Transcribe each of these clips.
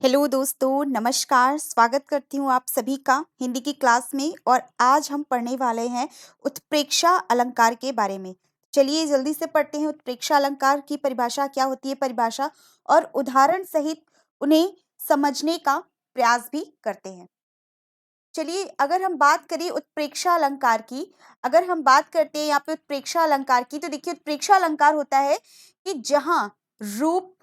Hello दोस्तों, नमस्कार। स्वागत करती हूँ आप सभी का हिंदी की क्लास में। और आज हम पढ़ने वाले हैं उत्प्रेक्षा अलंकार के बारे में। चलिए जल्दी से पढ़ते हैं। उत्प्रेक्षा अलंकार की परिभाषा क्या होती है, परिभाषा और उदाहरण सहित उन्हें समझने का प्रयास भी करते हैं। चलिए, अगर हम बात करें उत्प्रेक्षा अलंकार की, अगर हम बात करते हैं यहाँ पे उत्प्रेक्षा अलंकार की, तो देखिए उत्प्रेक्षा अलंकार होता है कि जहाँ रूप,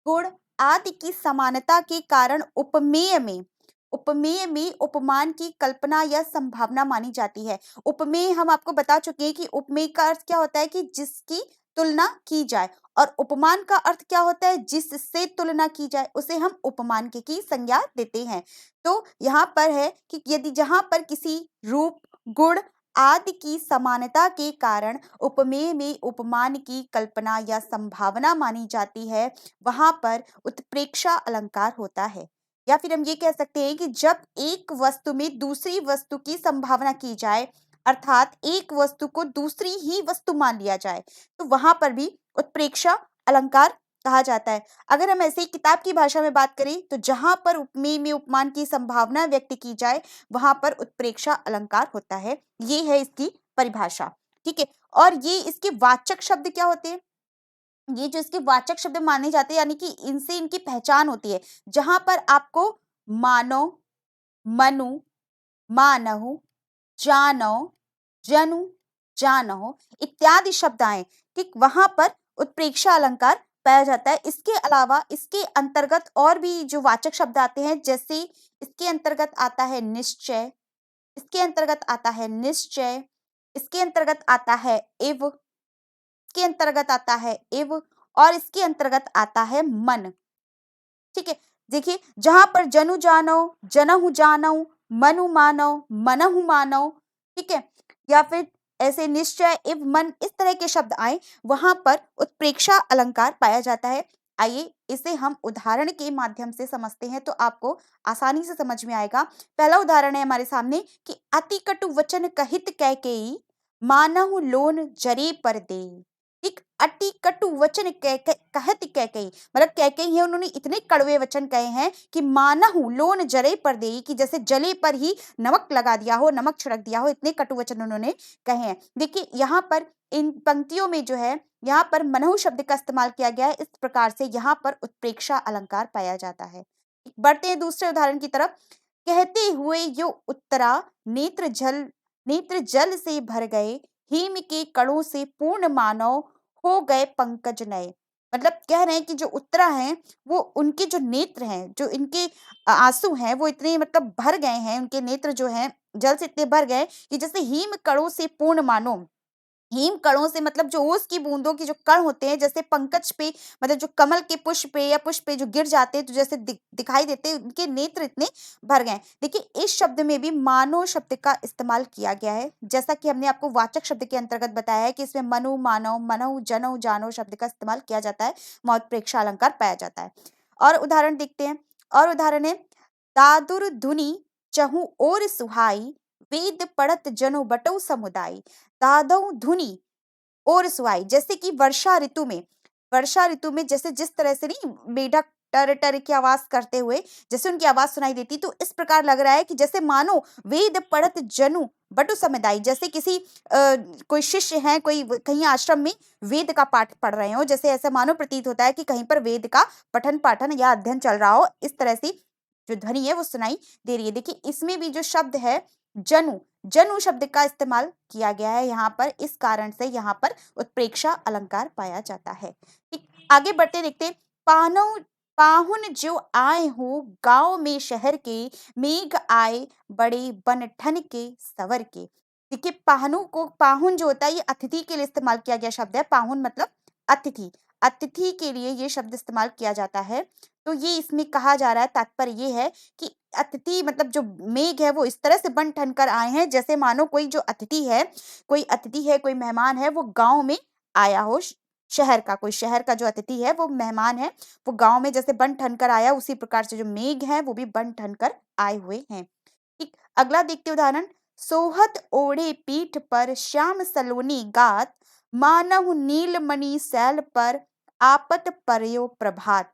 गुण आदि की समानता के कारण उपमेय में उपमान की कल्पना या संभावना मानी जाती है। उपमेय हम आपको बता चुके हैं कि उपमेय का अर्थ क्या होता है कि जिसकी तुलना की जाए, और उपमान का अर्थ क्या होता है, जिससे तुलना की जाए उसे हम उपमान के की संज्ञा देते हैं। तो यहाँ पर है कि यदि जहाँ पर किसी रूप, गुण आदि की समानता के कारण उपमेय में उपमान की कल्पना या संभावना मानी जाती है, वहां पर उत्प्रेक्षा अलंकार होता है। या फिर हम ये कह सकते हैं कि जब एक वस्तु में दूसरी वस्तु की संभावना की जाए, अर्थात एक वस्तु को दूसरी ही वस्तु मान लिया जाए, तो वहां पर भी उत्प्रेक्षा अलंकार कहा जाता है। अगर हम ऐसे ही किताब की भाषा में बात करें, तो जहां पर उपमेय में उपमान की संभावना व्यक्त की जाए, वहां पर उत्प्रेक्षा अलंकार होता है। ये है इसकी परिभाषा। ठीक है। और ये इसके वाचक शब्द क्या होते हैं, ये जो इसके वाचक शब्द माने जाते हैं, यानी कि इनसे इनकी पहचान होती है। जहां पर आपको मानो, मनु, मानहु, जानो, जनु, जानहो इत्यादि शब्द आए, ठीक, वहां पर उत्प्रेक्षा अलंकार पाया जाता है। इसके अलावा इसके अंतर्गत और भी जो वाचक शब्द आते हैं, जैसे इसके अंतर्गत आता है निश्चय, इसके अंतर्गत आता है निश्चय, इसके अंतर्गत आता है इव, इसके अंतर्गत आता है इव, और इसके अंतर्गत आता है मन। ठीक है। देखिए, जहां पर जनु जानो, जनहु जानो, मनु मानो, मनहु मानो, ठीक है, या फिर ऐसे निश्चय, इव, मन, इस तरह के शब्द आए, वहां पर उत्प्रेक्षा अलंकार पाया जाता है। आइए इसे हम उदाहरण के माध्यम से समझते हैं, तो आपको आसानी से समझ में आएगा। पहला उदाहरण है हमारे सामने कि अति कटु वचन कहित कैकेयी, मानहु लोन जरे पर देई। एक अति कटु वचन कहत कैकेयी, मतलब कैकेयी है, उन्होंने इतने कड़वे वचन कहे हैं कि मानहु लोन जरे पर देई, कि जैसे जले पर ही नमक लगा दिया हो, नमक छिड़क दिया हो, इतने कटु वचन उन्होंने कहे हैं। देखिए यहाँ पर इन पंक्तियों में जो है, यहाँ पर मनहु शब्द का इस्तेमाल किया गया है। इस प्रकार से यहाँ पर उत्प्रेक्षा अलंकार पाया जाता है। बढ़ते हैं दूसरे उदाहरण की तरफ। कहते हुए यो उत्तरा, नेत्र जल से भर गए, हिम के कणों से पूर्ण मानव, हो गए पंकज नए। मतलब कह रहे हैं कि जो उत्तरा हैं, वो उनके जो नेत्र हैं, जो इनके आंसू हैं, वो इतने मतलब भर गए हैं, उनके नेत्र जो हैं जल से इतने भर गए कि जैसे हिम कणों से पूर्ण मानो। हिम कणों से मतलब जो ओस की बूंदों के जो कण होते हैं, जैसे पंकज पे, मतलब जो कमल के पुष्प पे या पुष्प पे जो गिर जाते हैं, तो जैसे दिखाई देते हैं, उनके नेत्र इतने भर गए। देखिए इस शब्द में भी मानो शब्द का इस्तेमाल किया गया है, जैसा कि हमने आपको वाचक शब्द के अंतर्गत बताया है कि इसमें मनु, मानव, मनहु, जनऊ, जानो शब्द का इस्तेमाल किया जाता है। उत्प्रेक्षा अलंकार पाया जाता है। और उदाहरण देखते हैं। और उदाहरण है, दादुर धुनि चहु और सुहाई, वेद पढ़त जनु बटौ समुदाय। दादौ धुनि और सुहाई, जैसे कि वर्षा ऋतु में जैसे जिस तरह से नहीं मेढक टर टर की आवाज करते हुए जैसे उनकी आवाज सुनाई देती, तो इस प्रकार लग रहा है कि जैसे मानो वेद पढ़त जनु बटु समुदाय, जैसे किसी कोई शिष्य है, कोई कहीं आश्रम में वेद का पाठ पढ़ रहे हो, जैसे ऐसा मानो प्रतीत होता है कि कहीं पर वेद का पठन पाठन या अध्ययन चल रहा हो। इस तरह से जो ध्वनि है वो सुनाई दे रही है। देखिए इसमें भी जो शब्द है जनु, जनु शब्द का इस्तेमाल किया गया है यहाँ पर, इस कारण से यहाँ पर उत्प्रेक्षा अलंकार पाया जाता है। ठीक, आगे बढ़ते देखते हैं। पानो पाहुन जो आए हो गांव में शहर के, मेघ आए बड़े बन ठन के सवर के। देखिए पाहुन जो होता है, ये अतिथि के लिए इस्तेमाल किया गया शब्द है। पाहुन मतलब अतिथि, अतिथि के लिए ये शब्द इस्तेमाल किया जाता है। तो ये इसमें कहा जा रहा है, तात्पर्य ये है कि अतिथि मतलब जो मेघ है, वो इस तरह से बन ठन कर आए हैं, जैसे मानो कोई जो अतिथि है, कोई मेहमान है, वो गांव में आया हो। शहर का कोई, शहर का जो अतिथि है, वो मेहमान है, वो गांव में जैसे बन ठन कर आया, उसी प्रकार से जो मेघ है वो भी बन ठन कर आए हुए हैं। ठीक, अगला देखते उदाहरण। सोहत ओढ़े पीठ पर श्याम सलोनी गात, मानहु नीलमणि सैल पर आपत परयो प्रभात।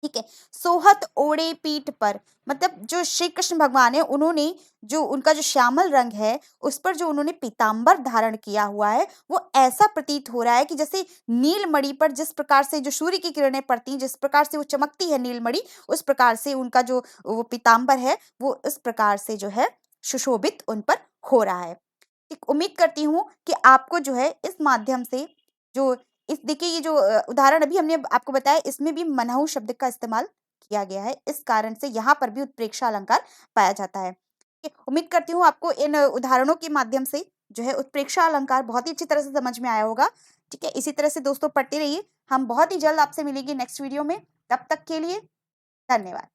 ठीक है। सोहत ओढ़े पीठ पर, मतलब जो श्री कृष्ण भगवान है उन्होंने जो उनका जो श्यामल रंग है उस पर जो उन्होंने पीतांबर धारण किया हुआ है वो ऐसा प्रतीत हो रहा है कि जैसे नीलमणि पर जिस प्रकार से जो सूर्य की किरणें पड़ती हैं, जिस प्रकार से वो चमकती है नीलमणि, उस प्रकार से उनका जो वो पीतांबर है वो इस प्रकार से जो है सुशोभित उन पर हो रहा है। ठीक, उम्मीद करती हूँ कि आपको जो है इस माध्यम से जो इस देखिए ये जो उदाहरण अभी हमने आपको बताया इसमें भी मनहु शब्द का इस्तेमाल किया गया है। इस कारण से यहाँ पर भी उत्प्रेक्षा अलंकार पाया जाता है। उम्मीद करती हूँ आपको इन उदाहरणों के माध्यम से जो है उत्प्रेक्षा अलंकार बहुत ही अच्छी तरह से समझ में आया होगा। ठीक है, इसी तरह से दोस्तों पढ़ते रहिए। हम बहुत ही जल्द आपसे मिलेंगे नेक्स्ट वीडियो में। तब तक के लिए धन्यवाद।